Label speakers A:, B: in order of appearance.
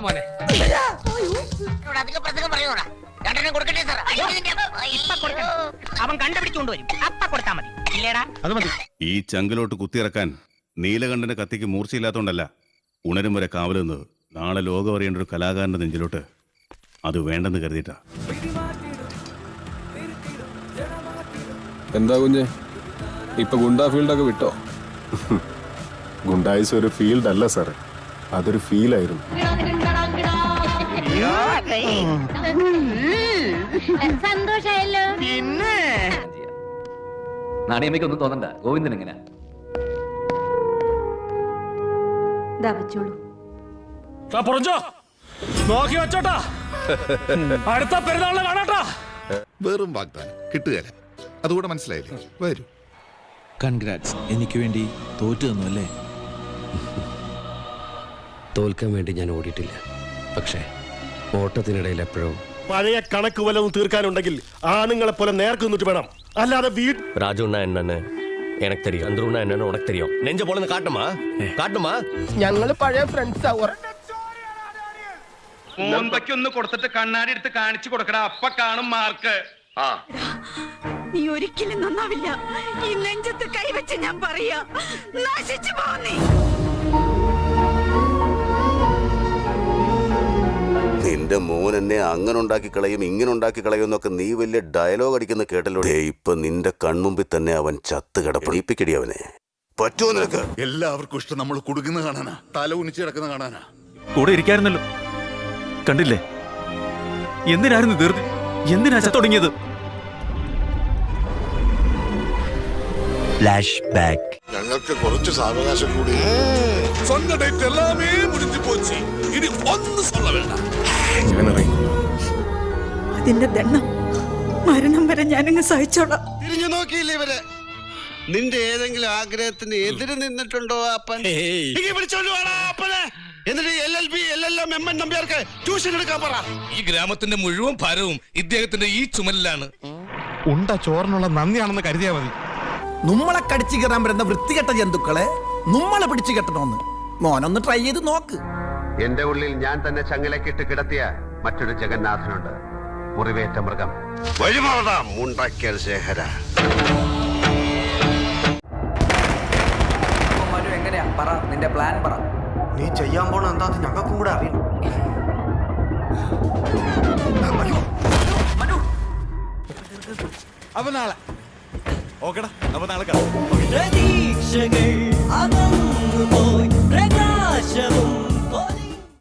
A: മോനെ.
B: അവൻ കണ്ടുപിടിച്ചുകൊണ്ടുവരും. അപ്പ കൊടുത്താ മതി. ഇല്ലേടാ?
C: അത് മതി.
D: ഈ ചങ്കിലോട്ട് കുത്തിയിറക്കാൻ നീലകണ്ഠന്റെ കത്തിക്ക് മൂർച്ചയില്ലാത്തോണ്ടല്ല, ഉണരും വരെ കാവലെന്നത്. നാളെ ലോകം അറിയേണ്ട ഒരു കലാകാരന്റെ നെഞ്ചിലോട്ട് അത് വേണ്ടെന്ന് കരുതിയിട്ടാ.
E: എന്താ കുഞ്ഞെ, ഇപ്പൊ ഗുണ്ടാ ഫീൽഡൊക്കെ വിട്ടോ?
F: ഗുണ്ടായിസ് ഒരു ഫീൽഡ് അല്ല സാറേ, അതൊരു ഫീലായിരുന്നു.
G: സന്തോഷായല്ലോ.
B: പിന്നെ
H: നാണിയമ്മയ്ക്കൊന്നും തോന്നണ്ട. ഗോവിന്ദൻ എങ്ങനെ
G: വെച്ചോളൂ.
A: നോക്കി വെച്ചോട്ടാ, അടുത്ത പെരുന്നാളിനെ കാണാട്ടാ.
I: വെറും വാഗ്ദാനം കിട്ടുകയില്ല, അതുകൂടെ മനസ്സിലായില്ലേ? വരൂ.
C: കൺഗ്രാറ്റ്സ്. എനിക്ക് വേണ്ടി തോറ്റു തന്നു അല്ലേ?
J: തോൽക്കാൻ വേണ്ടി ഞാൻ ഓടിയിട്ടില്ല, പക്ഷേ ഓട്ടത്തിനിടയിൽ എപ്പോഴും
F: പഴയ കണക്ക് വല്ലതും തീർക്കാനുണ്ടെങ്കിൽ ആണുങ്ങളെ പോലെ നേർക്കുന്നിട്ട് വേണം, അല്ലാതെ
J: രാജുണ്ണ എന്നെ എനക്ക് തരും, ചന്ദ്രുണ്ണ എന്നെ ഉനക്ക് തരും. നെഞ്ച പോലെന്ന് കാട്ടുമാ
B: ഞങ്ങള് പഴയ ഫ്രണ്ട്സ് ആവർ.
A: ഒന്ന് കൊടുത്തിട്ട് കണ്ണാടി എടുത്ത് കാണിച്ചു കൊടുക്കടാ, അപ്പ കാണും മാർക്ക്.
G: നീ ഒരിക്കലും നന്നാവില്ല. ഈ നെഞ്ചത്ത് കൈവച്ച് ഞാൻ പറയാ, നശിച്ചു പോന്നേ.
D: നിന്റെ മോൻ എന്നെ അങ്ങനെ ഉണ്ടാക്കി കളയും ഇങ്ങനെ ഉണ്ടാക്കി കളയും എന്നൊക്കെ നീ വലിയ ഡയലോഗ് അടിക്കുന്ന കേട്ടല്ലോ. ഇപ്പൊ നിന്റെ കൺമുമ്പിൽ തന്നെ അവൻ ചത്ത് കിടപ്പിടിപ്പിക്കടി അവനെ. പറ്റുമോ നിനക്ക്?
I: എല്ലാവർക്കും ഇഷ്ടം നമ്മൾ കുടുങ്ങുന്ന കാണാനാ, തല ഉനിച്ച് കിടക്കുന്ന കാണാനാ.
C: കൂടെ ഇരിക്കായിരുന്നല്ലോ, കണ്ടില്ലേ? എന്തിനായിരുന്നു ധൃതി? എന്തിനാ ചത്തൊടുങ്ങിയത്? Flash back.
I: ഞങ്ങൾക്ക് കുറച്ച് സാവകാശം കൂടി. സ്വന്തം ഡേറ്റ് എല്ലാമേ മുടിഞ്ഞു പോച്ച്. ഇനി ഒന്നും சொல்ல വേണ്ട.
G: അതിന്റെ ദണ്ണം മരണം വരെ ഞാനങ്ങ് സഹിച്ചോളാം.
K: തിരിഞ്ഞു നോക്കിയില്ലേ ഇവര്? നിന്റെ ഏതെങ്കിലും ആഗ്രഹത്തിന് എതിര് നിന്നിട്ടുണ്ടോ അപ്പൻ? എന്നിട്ട് LLB LLM MN നമ്പ്യാർക്ക് ട്യൂഷൻ എടുക്കാൻ പറ.
A: ഈ ഗ്രാമത്തിന്റെ മുഴുവൻ ഭാരവും ഇദ്ദേഹത്തിന്റെ ഈ ചുമലിലാണ്.
C: ഉണ്ട ചോറിനുള്ള നന്ദിയാണെന്ന് കരുതിയാ മതി.
B: നമ്മളെ കടിച്ചു കയറാൻ വരുന്ന വൃത്തികെട്ട ജന്തുക്കളെ നമ്മളെ പിടിച്ചു കെട്ടണമെന്ന് മോനൊന്ന് ട്രൈ ചെയ്ത് നോക്ക്.
K: എന്റെ ഉള്ളിൽ ഞാൻ തന്നെ ചങ്ങലക്കിട്ട് കിടത്തിയ മറ്റൊരു ജഗന്നാഥനുണ്ട്, മുറിവേറ്റ മൃഗം. വഴിമാറാം മുണ്ടക്കൽ ശേഖര.
B: എങ്ങനെയാ പറ, നിന്റെ പ്ലാൻ പറ.
K: നീ ചെയ്യാൻ പോണ എന്താന്ന് ഞങ്ങൾക്കും കൂടെ അറിയണം.
C: അപ്പൊ നാളെ ഓക്കെടാ, അപ്പൊ നാളെ കാണാം.